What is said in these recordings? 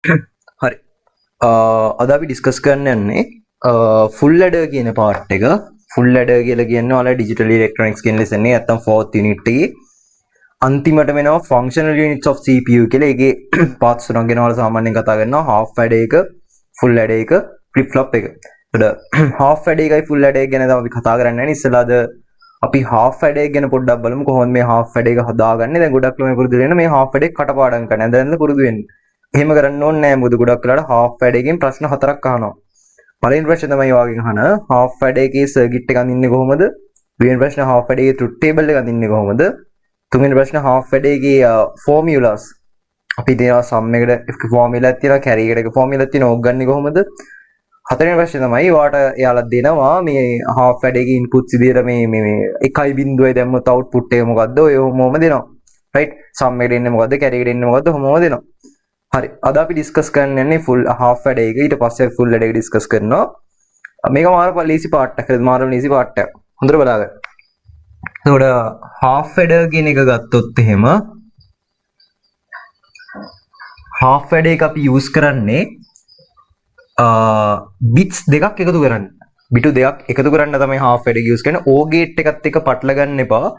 හරි. අද අපි ඩිස්කස් කරන්න යන්නේ ෆුල් ඇඩර් කියන පාර්ට් එක. ෆුල් ඇඩර් කියලා කියන්නේ ඔයාලා ඩිජිටල් ඉලෙක්ට්‍රොනික්ස් කියන ලෙසන් එකේ නැත්තම් 4th unit එකේ අන්තිමට වෙනවා functional units of CPU කියලා. ඒකේ parts තුනක් ගැන ඔයාලා සාමාන්‍යයෙන් කතා කරනවා. half ඇඩර් එක, full ඇඩර් එක, flip flop එක. එතකොට half ඇඩර් එකයි full ඇඩර් එක ගැන තමයි අපි කතා කරන්නේ. ඉස්සෙල්ලාද අපි half ඇඩර් එක ගැන පොඩ්ඩක් බලමු. කොහොමද මේ half ඇඩර් එක හදාගන්නේ? දැන් ගොඩක් ළමයි පුරුදු වෙන මේ half ඇඩර් එක කටපාඩම් කරන. ඇඳ පුරුදු වෙන්න. එහෙම කරන්න ඕනේ නැහැ. මොකද ගොඩක් වෙලාවට half ඇඩර් එකෙන් ප්‍රශ්න හතරක් අහනවා. පළවෙනි ප්‍රශ්නේ තමයි ඔයාගෙන් අහන half ඇඩර් එකේ සර්කිට් එක අඳින්නේ කොහොමද? දෙවෙනි ප්‍රශ්නේ half ඇඩර් එකේ truth table එක අඳින්නේ කොහොමද? තුන්වෙනි ප්‍රශ්නේ half ඇඩර් එකේ formulas අපි දෙනවා sum එකට formula එකක් තියෙනවා, carry එකට formula එකක් තියෙනවා. ඕක ගන්නේ කොහොමද? හතරවෙනි ප්‍රශ්නේ තමයි ඔයාට එයාලා දෙනවා මේ half ඇඩර් එකේ inputs විදියට මේ 1.0 දැම්මොත් output එක මොකද්ද? ඔය මොම දෙනවා. right? sum එකට එන්නේ මොකද්ද? carry එකට එන්නේ මොකද්ද? මොම දෙනවා. හරි. අද අපි ඩිස්කස් කරන්න යන්නේ full half ඇඩර් එක. ඊට පස්සේ full ඇඩර් එක ඩිස්කස් කරනවා. මේක මාර ලීසි පාර්ට් එකක්. මාර ලීසි පාර්ට් එකක්. හොඳට බලන්න. එතකොට half ඇඩර් කියන එක ගත්තොත් එහෙම half ඇඩර් එක අපි use කරන්නේ bits දෙකක් එකතු කරන්න. බිටු දෙකක් එකතු කරන්න තමයි half ඇඩර් එක use කරන්නේ. O gate එකත් එක්ක පටල ගන්න එපා.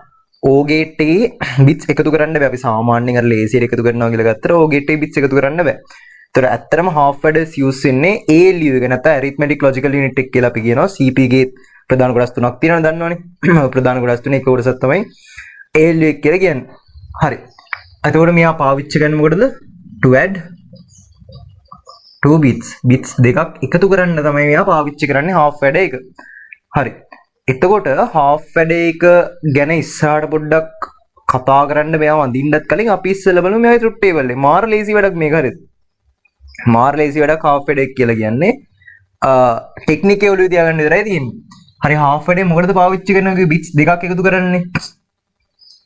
O gate එකේ bits එකතු කරන්න බෑ. අපි සාමාන්‍යයෙන් අර ලේසියට එකතු කරනවා කියලා ගත්තට O gate එකේ bits එකතු කරන්න බෑ. ඒතර ඇත්තටම half adders use වෙන්නේ ALU එක නැත්නම් arithmetic logical unit එක කියලා අපි කියනවා. CP ගේ ප්‍රධාන කොටස් තුනක් තියෙනවා දන්නවනේ. ප්‍රධාන කොටස් තුනේ එක කොටසක් තමයි ALU එක කියලා කියන්නේ. හරි. එතකොට මෙයා පාවිච්චි කරන්නේ මොකටද? To add two bits. bits දෙකක් එකතු කරන්න තමයි මෙයා පාවිච්චි කරන්නේ half adder එක. හරි. එතකොට half ඇඩර් එක ගැන ඉස්සරහට පොඩ්ඩක් කතා කරන්න මෙයා වඳින්නත් කලින් අපි ඉස්සෙල්ලා බලමු මේ truth table එක. මාර ලේසි වැඩක් මේක හරිද? මාර ලේසි වැඩක් half ඇඩර් එක කියලා කියන්නේ. ටෙක්නික් එක ඔළුවේ තියාගන්න විතරයි තියෙන්නේ. හරි half ඇඩර් මොකටද පාවිච්චි කරන්නේ? bits දෙකක් එකතු කරන්නේ.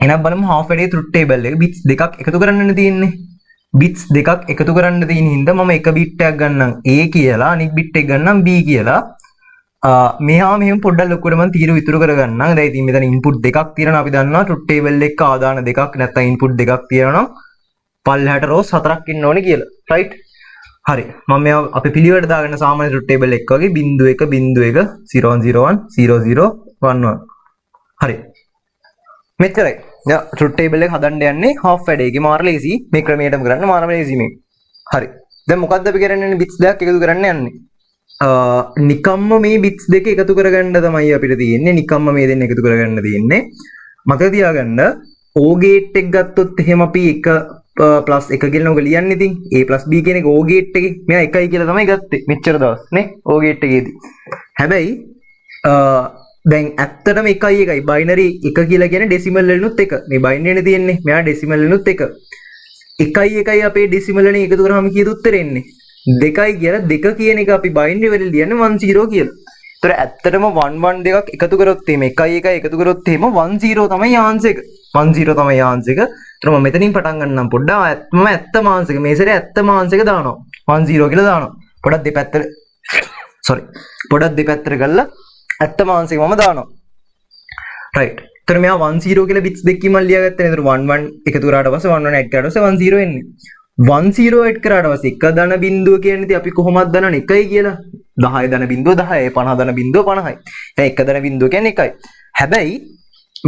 එහෙනම් බලමු half ඇඩර් truth table එක bits දෙකක් එකතු කරන්නනේ තියෙන්නේ. bits දෙකක් එකතු කරන්න තියෙන හින්දා මම එක bit එකක් ගන්නම් A කියලා, අනිත් bit එක ගන්නම් B කියලා. මෙහා මෙහෙම පොඩ්ඩක් ලොකුවට මම තීරු ඉතුරු කරගන්නම්. දැන් ඉතින් මෙතන input දෙකක් තියෙනවා. අපි දන්නවා truth table එක ආදාන දෙකක් නැත්නම් input දෙකක් තියෙනවා නම් පල්ලෙහාට rows හතරක් ඉන්න ඕනේ කියලා. right? හරි. මම මෙයා අපි පිළිවෙලට දාගෙන සාමාන්‍ය truth table එක වගේ 0 1 0 1 0 0 1 0 0 1 1. හරි. මෙච්චරයි. දැන් truth table එක හදන්න යන්නේ half ඇඩර් එකේ මාර ලේසි. මේ ක්‍රමයටම කරන්න මාරම ලේසි මේ. හරි. දැන් මොකද්ද අපි කරන්නේ? bits දෙකක් එකතු කරන්න යන්නේ. නිකම්ම මේ bits දෙක එකතු කරගන්න තමයි අපිට තියෙන්නේ. නිකම්ම මේ දෙන්න එකතු කරගන්න තියෙන්නේ. මතක තියාගන්න O gate එක ගත්තොත් එහෙම අපි 1 plus 1 කියලා නෝක ලියන්නේ ඉතින් A plus B කියන එක O gate එකේ මෙයා 1යි කියලා තමයි ගත්තේ මෙච්චර දවස් නේ O gate එකේදී. හැබැයි දැන් ඇත්තටම 1යි binary 1 කියලා කියන්නේ decimal වලිනුත් 1. මේ binary නේ තියෙන්නේ. මෙයා decimal වලිනුත් 1. 1යි අපේ decimal වලින් එකතු කරාම කීයද උත්තරේ එන්නේ? 2යි කියලා 2 කියන එක අපි binary වලින් ලියන්නේ 10 කියලා. ඒතර ඇත්තටම 1 1 දෙකක් එකතු කරොත් එහෙම 1යි එකතු කරොත් එහෙම 10 තමයි ආන්සර් එක. 10 තමයි ආන්සර් එක. ඒතර මම මෙතනින් පටන් ගන්නම් පොඩ්ඩක්. මම ඇත්තම ආන්සර් එක මේ සැරේ ඇත්තම ආන්සර් එක දානවා. 10 කියලා දානවා. පොඩ්ඩක් දෙපැත්තට පොඩ්ඩක් දෙපැත්තට කරලා ඇත්තම ආන්සර් එක මම දානවා. right. ඒතර මෙයා 10 කියලා bits දෙකකින් මම ලියාගත්තා. ඒතර 1 1 එකතු කරාට පස්සේ 1 1 add කරාට පස්සේ 10 එන්නේ. 10 add කරාට පස්සේ එක ධන බිඳුව කියන්නේ ඉතින් අපි කොහොමද දන්නවනේ 1යි කියලා. 10 ධන බිඳුව 10යි 50 ධන බිඳුව 50යි. දැන් එක ධන බිඳුව කියන්නේ 1යි. හැබැයි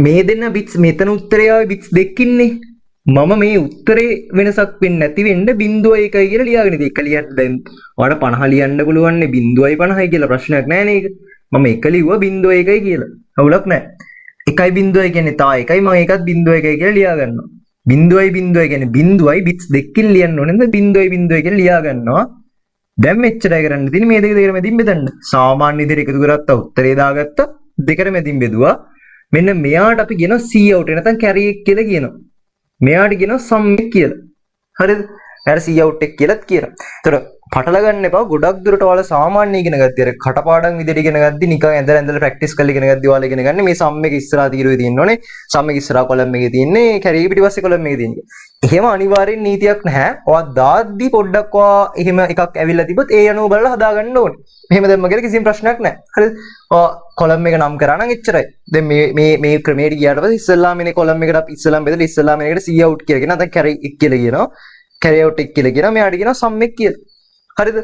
මේ දෙන්න bits මෙතන උත්තරේ ආවේ bits දෙකකින්නේ. මම මේ උත්තරේ වෙනසක් වෙන්නේ නැති වෙන්න බිඳුවයි 1යි කියලා ලියාගෙන ඉතින් 1 ලියන්න දැන් ඔයාලට 50 ලියන්න පුළුවන් නේ බිඳුවයි 50යි කියලා ප්‍රශ්නයක් නැහැ නේද? මම 1 ලිව්වා බිඳුවයි 1යි කියලා. අවුලක් නැහැ. 1යි බිඳුවයි කියන්නේ තා 1යි මම ඒකත් බිඳුවයි 1යි කියලා ලියා ගන්නවා. බිඳුවයි කියන්නේ බිඳුවයි bits දෙකකින් ලියන්න ඕනේ නේද? බිඳුවයි කියලා ලියා ගන්නවා. දැන් මෙච්චරයි කරන්න තියෙන්නේ මේ දෙක දෙකට මැදින් බෙදන්න. සාමාන්‍ය විදිහට එකතු කරත්තා උත්තරේ දාගත්තා දෙකට මැදින් බෙදුවා. මෙන්න මෙයාට අපි කියනවා C out නැත්නම් carry එක කියලා කියනවා. මෙයාට කියනවා sum එක කියලා. හරිද? එයාට C out එක කියලාත් කියනවා. ඒතර පටල ගන්න එපා. ගොඩක් දුරට ඔයාලා සාමාන්‍ය ඉගෙන ගත්තී අර කටපාඩම් විදිහට ඉගෙන ගද්දි නිකන් ඇඳලා ප්‍රැක්ටිස් කරලා ඉගෙන ගද්දි ඔයාලා ඉගෙන ගන්න මේ sum එක ඉස්සරහා තීරුවේ තියෙන්න ඕනේ. sum එක ඉස්සරහා කොලම් එකේ තියෙන්නේ carry පිටිපස්සේ කොලම් එකේ තියෙන්නේ. එහෙම අනිවාර්යෙන් නීතියක් නැහැ. ඔයා දාද්දි පොඩ්ඩක් ඔයා එහෙම එකක් ඇවිල්ලා තිබ්බොත් ඒ අනුව බලලා හදාගන්න ඕනේ. මෙහෙම දැම්ම කියලා කිසිම ප්‍රශ්නයක් නැහැ. හරිද? ඔයා කොලම් එක නම් කරා නම් එච්චරයි. දැන් මේ ක්‍රමයට ගියාට පස්සේ ඉස්සෙල්ලාම ඉන්නේ කොලම් එකට අපි ඉස්සෙල්ලාම බෙදලා ඉස්සෙල්ලාම එකට C out කියලා කියන නැත්නම් carry එක කියලා කියනවා. carry out එක කියලා කියනවා මෙයාට කියනවා sum එක කියලා. හරිද?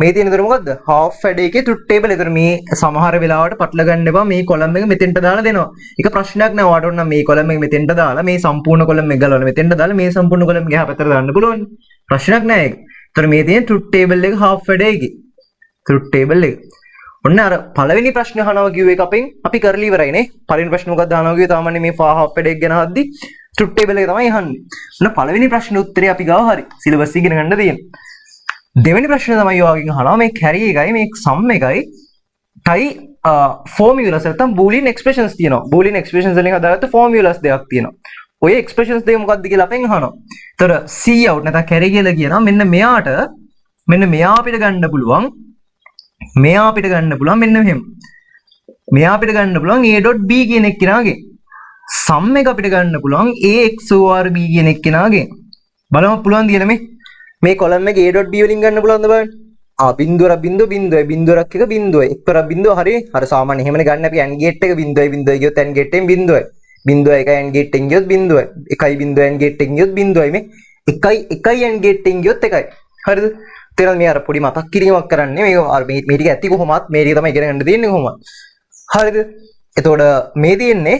මේ තියෙන දර මොකද්ද? half වැඩ එකේ truth table. ඒතර මේ සමහර වෙලාවට පටල ගන්න එපා. මේ column එක මෙතෙන්ට දාලා දෙනවා. ඒක ප්‍රශ්නයක් නෑ. ඔයාට ඕන මේ column එක මෙතෙන්ට දාලා මේ සම්පූර්ණ column එක ගලවලා මෙතෙන්ට දාලා මේ සම්පූර්ණ column එක එහා පැත්තට දාන්න පුළුවන්. ප්‍රශ්නයක් නෑ ඒක. ඒතර මේ තියෙන truth table එක half වැඩ එකේ. truth table එක. ඔන්න අර පළවෙනි ප්‍රශ්න අහනවා කිව්ව එක අපි කරලා ඉවරයි නේ. පළවෙනි ප්‍රශ්න මොකක්ද අහනවා කිව්වේ තාමන්නේ මේ half වැඩ එක ගැන හද්දි truth table එක තමයි අහන්නේ. ඔන්න පළවෙනි ප්‍රශ්න උත්තරේ අපි ගාව හරි. සිලබස් ඉගෙන ගන්න තියෙනවා. දෙවෙනි ප්‍රශ්නේ තමයි ඔයාගෙන් අහනවා මේ carry එකයි මේ sum එකයි ටයි formulas නැත්නම් boolean expressions තියෙනවා. boolean expressions වලින් හදාගත්ත formulas දෙකක් තියෙනවා. ඔය expressions දෙක මොකක්ද කියලා අපෙන් අහනවා. ඒතර cout නැත්නම් carry කියලා කියනවා මෙන්න මෙයා අපිට ගන්න පුළුවන් මෙන්න මෙහෙම. මෙයා අපිට ගන්න පුළුවන් a.b කියන එක්කෙනාගේ sum එක අපිට ගන්න පුළුවන් a xor b කියන එක්කෙනාගේ. බලමු පුළුවන් දියලා මේ කොලම් එකේ a.b වලින් ගන්න පුළුවන්ද බලන්න. බිංදුවර බිංදුවයි බිංදුවරක් එක බිංදුවයි එක්තරා බිංදුව හරිය. අර සාමාන්‍ය එහෙමනේ ගන්න අපි AND gate එක බිංදුවයි ගියොත් AND gate එකෙන් බිංදුවයි. බිංදුවයි එකයි AND gate එකෙන් ගියොත් බිංදුවයි. එකයි බිංදුව AND gate එකෙන් ගියොත් බිංදුවයි මේ. එකයි AND gate එකෙන් ගියොත් එකයි. හරිද? තේරෙනවද මේ අර පොඩි මතක් කිරීමක් කරන්නේ මේක අර මේ ටික ඇති කොහොමත් මේ ටික තමයි ඉගෙන ගන්න තියෙන්නේ කොහොමද? හරිද? එතකොට මේ තියෙන්නේ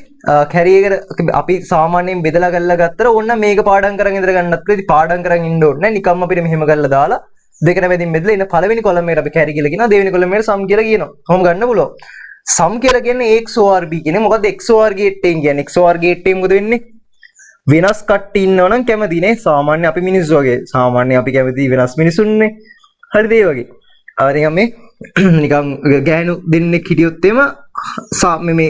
carry එකට අපි සාමාන්‍යයෙන් බෙදලා ගල්ලා ගත්තට ඕන්න මේක පාඩම් කරන් ඉඳලා ගන්නත් ප්‍රති පාඩම් කරන් ඉන්න ඕනේ නැහැ. නිකම්ම අපිට මෙහෙම ගල්ලා දාලා දෙකට මැදින් බෙදලා ඉන්න පළවෙනි කොලම් එකට අපි carry කියලා කියනවා. දෙවෙනි කොලම් එකට sum කියලා කියනවා. කොහොම ගන්න පුළුවන්? sum කියලා කියන්නේ XOR B කියන්නේ මොකද්ද XOR gate එකෙන් කියන්නේ? XOR gate එකෙන් මොකද වෙන්නේ? වෙනස් කට්ටි ඉන්නව නම් කැමති නේ. සාමාන්‍ය අපි මිනිස්සු වගේ. සාමාන්‍ය අපි කැමති වෙනස් මිනිසුන්නේ. හරිද ඒ වගේ. නිකන් මේ නිකන් ගෑනු දෙන්නෙක් හිටියොත් එම මේ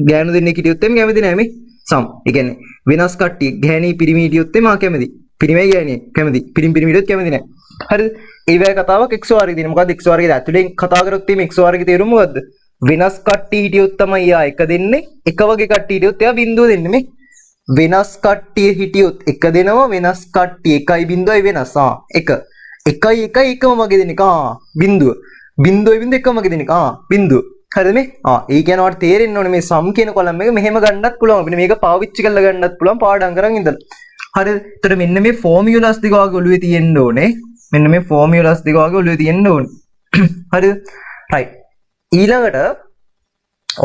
ගෑනු දෙන්නෙක් හිටියොත් එම කැමති නෑ මේ සම්. ඒ කියන්නේ වෙනස් කට්ටිය ගෑණි පිරිමි හිටියොත් එම කැමති. පිරිමයි ගෑණි කැමති. පිරිමි හිටියොත් කැමති නෑ. හරිද? ඒ වගේ කතාවක් XOR එකේ තියෙන. මොකද්ද XOR එකේ ඇතුලෙන් කතා කරොත් එimhe XOR එකේ තේරුම මොකද්ද? වෙනස් කට්ටිය හිටියොත් තමයි යා එක දෙන්නේ. එක වගේ කට්ටිය හිටියොත් එයා බිංදුව දෙන්නේ මේ. වෙනස් කට්ටිය හිටියොත් එක දෙනවා වෙනස් කට්ටිය එකයි බිංදුවයි වෙනස්. එක එකයි එකම වගේ දෙන්නේ. බිංදුව. බිංදුවයි එකම වගේ දෙන්නේ. බිංදුව. හරිද මේ? ඒ කියන්නේ ඔයාලට තේරෙන්න ඕනේ මේ sum කියන කොලම් එක මෙහෙම ගන්නත් පුළුවන්. අපිට මේක පාවිච්චි කරලා ගන්නත් පුළුවන් පාඩම් කරන් ඉඳලා. හරිද? එතකොට මෙන්න මේ formulas දෙක වගේ ඔළුවේ තියෙන්න ඕනේ. මෙන්න මේ formulas දෙක වගේ ඔළුවේ තියෙන්න ඕනේ. හරිද? right. ඊළඟට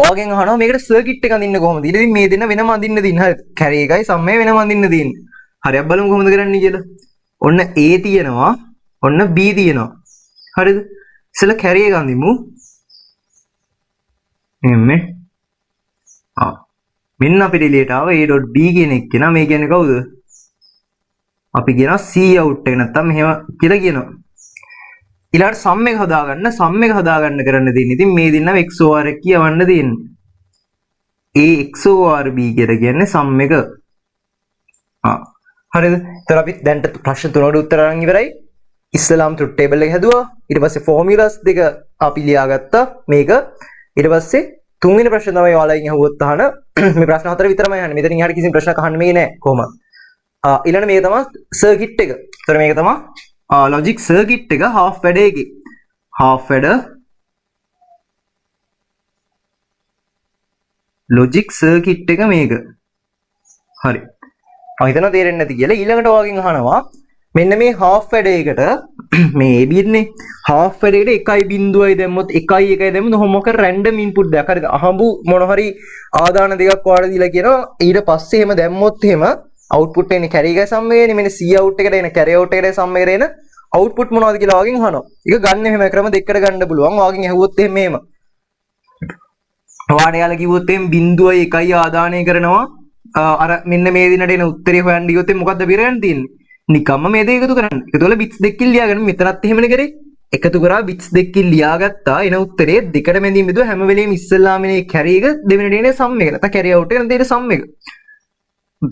ඔයාගෙන් අහනවා මේකට circuit එක අඳින්න කොහොමද? ඊළඟින් මේ දෙන්න වෙනම අඳින්න දින්න. හරිද? carry එකයි sum එක වෙනම අඳින්න දින්නේ. හරි අපි බලමු කොහොමද කරන්නේ කියලා. ඔන්න A තියෙනවා. ඔන්න B තියෙනවා. හරිද? ඉතල carry එක අඳිමු. එම්මේ මෙන්න අපිට එළියට ආව a.b කියන එක කෙනා මේ කියන්නේ කවුද? අපි කියනවා cout එක නැත්තම් මෙහෙම කියලා කියනවා. ඊළඟට sum එක හදාගන්න කරන්න දෙන්නේ. ඉතින් මේ දෙන්නම XOR එක කියවන්න දෙන්නේ. a XOR b කියලා කියන්නේ sum එක. හරිද? ඒතර අපි දැන් ප්‍රශ්න තුනකට උත්තර අරන් ඉවරයි. ඉස්සලාම් truth table එක හැදුවා. ඊට පස්සේ formulas දෙක අපි ලියාගත්තා. මේක ඊට පස්සේ තුන්වෙනි ප්‍රශ්න තමයි ඔයාලගෙන් අහුවොත් අහන මේ ප්‍රශ්න හතර විතරමයි අහන්නේ. මෙතනින් එහාට කිසිම ප්‍රශ්නයක් අහන්න මේ නෑ කොහොමද? ඊළඟ මේක තමයි circuit එක. ඒතර මේක තමයි logic circuit එක half වැඩ එකේ. half වැඩ logic circuit එක මේක. හරි. මම හිතනවා තේරෙන්නේ නැති කියලා. ඊළඟට ඔයාගෙන් අහනවා මෙන්න මේ half වැඩ එකට මේ AB නේ half වැඩේට 1.0යි දැම්මොත් 1.1යි දැම්මොත් ඔහොම මොකක් random input දෙයක් හරිද අහඹු මොන හරි ආදාන දෙකක් ඔයාලා දීලා කියනවා ඊට පස්සේ එහෙම දැම්මොත් එහෙම output එන්නේ carry එකයි sum එකයි මෙන්න cout එකට එන carry out එකට sum එකට එන output මොනවද කියලා ඔයාගෙන් අහනවා. ඒක ගන්න එහෙම ක්‍රම දෙකකට ගන්න පුළුවන්. ඔයාගෙන් ඇහුවොත් එහෙම මේම ඔයාලා යාලා කිව්වොත් එහෙම 0.1යි ආදානය කරනවා අර මෙන්න මේ දිනට එන උත්තරේ හොයන්න ගියොත් මොකද්ද පිරගන්න තියෙන්නේ? නිකම්ම මේ දෙක එකතු කරන්න. ඒතකොට bits දෙකකින් ලියාගෙන මෙතනත් එහෙමනේ කරේ. එකතු කරා bits දෙකකින් ලියාගත්තා. එන උත්තරේ දෙකට මැදින් බෙදුවා හැම වෙලෙම ඉස්සෙල්ලාම මේ carry එක දෙවෙනිට එන sum එක. නැත්නම් carry out එක දෙන sum එක.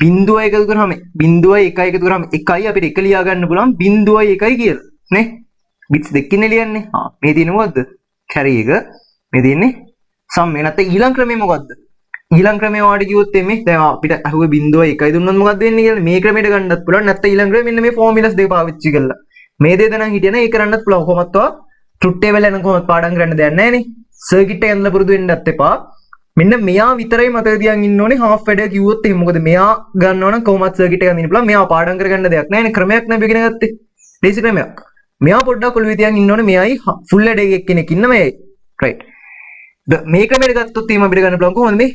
බිංදුවයි එකතු කරාම බිංදුවයි එකයි එකතු කරාම එකයි අපිට එක ලියා ගන්න පුළුවන් බිංදුවයි එකයි කියලා. නේ? bits දෙකකින් ලියන්නේ. මේ තියෙන්නේ මොකද්ද? carry එක. මේ තියෙන්නේ sum එක. නැත්නම් ඊළඟ ක්‍රමය මොකද්ද? ඊළඟ ක්‍රමය ඔයාලට කිව්වොත් එමේ දැන් අපිට අහුවේ බිංදුව එකයි දුන්නොත් මොකක්ද වෙන්නේ කියලා මේ ක්‍රමයට ගන්නත් පුළුවන් නැත්නම් ඊළඟ ක්‍රමය මෙන්න මේ ෆෝමියුලාස් දෙක පාවිච්චි කරලා මේ දෙය දැනන් හිටියනම් ඒක කරන්නත් පුළුවන් කොහොමද truth table එක කොහොමද පාඩම් කරන්න දෙයක් නැහැ නේ සර්කිට් එක ඇඳලා පුරුදු වෙන්නත් එපා මෙන්න මෙයා විතරයි මතක තියාගෙන ඉන්න ඕනේ half වැඩ කිව්වොත් එහෙම. මොකද මෙයා ගන්නවා නම් කොහොමත් සර්කිට් එක ගන්න පුළුවන්. මෙයා පාඩම් කරගන්න දෙයක් නැහැ නේ. ක්‍රමයක් නේ අපි ඉගෙන ගත්තේ. ලේසි ක්‍රමයක්. මෙයා පොඩ්ඩක් ඔළුවේ තියාගෙන ඉන්න ඕනේ මෙයයි ෆුල් වැඩ එක්කෙනෙක් ඉන්න මෙයයි. right. මේ ක්‍රමයට ගත්තොත් එහෙම අපිට ගන්න පුළුවන් කොහොමද මේ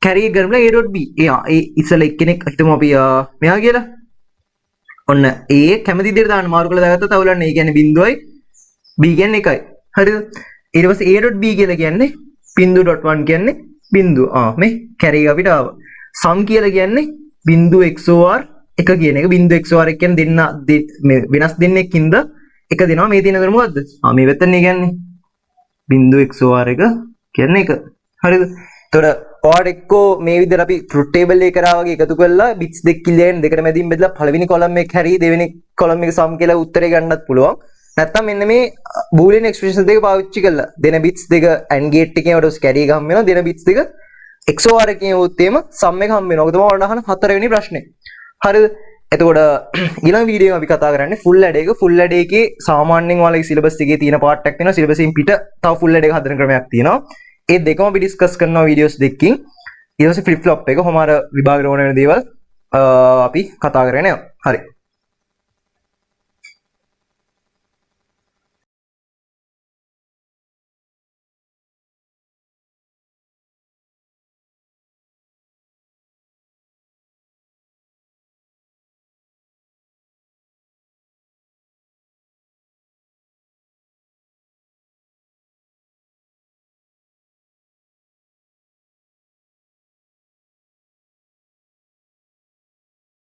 carry එක ගන්න පුළුවන් a.b. එයා ඒ ඉස්සල එක්කෙනෙක් හිතමු අපි මෙයා කියලා. ඔන්න a කැමති විදිහට දාන්න මාරු කරලා දාගත්තා තවලන්නේ. ඒ කියන්නේ බිඳුවයි b කියන්නේ එකයි. හරිද? ඊට පස්සේ a.b කියලා කියන්නේ බිඳුව .1 කියන්නේ බිඳුව. මේ carry එක අපිට ආවා. sum කියලා කියන්නේ බිඳුව XOR එක කියන එක. බිඳුව XOR එක කියන්නේ දෙන්න වෙනස් දෙන්නෙක් හින්ද එක දෙනවා. මේ තියෙන දේ මොකද්ද? මේ වෙතනේ කියන්නේ බිඳුව XOR එක කියන්නේ එක. හරිද? එතකොට ඔයාලට එක්කෝ මේ විදිහට අපි ට්‍රූත් ටේබල් එක කරා වගේ එකතු කරලා bits දෙක කිලියෙන් දෙකට මැදින් බෙදලා පළවෙනි කොලම් එක හැරි දෙවෙනි කොලම් එක sum කියලා උත්තරේ ගන්නත් පුළුවන්. නැත්තම් මෙන්න මේ boolean expressions දෙක පාවිච්චි කරලා දෙන bits දෙක AND gate එකෙන් වඩ carry එක හම්බ වෙනවා. දෙන bits දෙක XOR එකෙන් උත් එම sum එක හම්බ වෙනවා. ඔක තමයි ඔයාලට අහන හතරවෙනි ප්‍රශ්නේ. හරිද? එතකොට ඊළඟ වීඩියෝ එක අපි කතා කරන්නේ full array එක. full array එකේ සාමාන්‍යයෙන් ඔයාලගේ syllabus එකේ තියෙන part එකක් තියෙනවා. syllabus එකෙන් පිට තව full array එක හදන ක්‍රමයක් තියෙනවා. ඒ දෙකම අපි ඩිස්කස් කරනවා වීඩියෝස් දෙකකින්. ඊට පස්සේ ෆ්ලිප් ෆ්ලොප් එක කොහොම අර විභාගෙට ඕන වෙන දේවල් අපි කතා කරගෙන යනවා. හරි.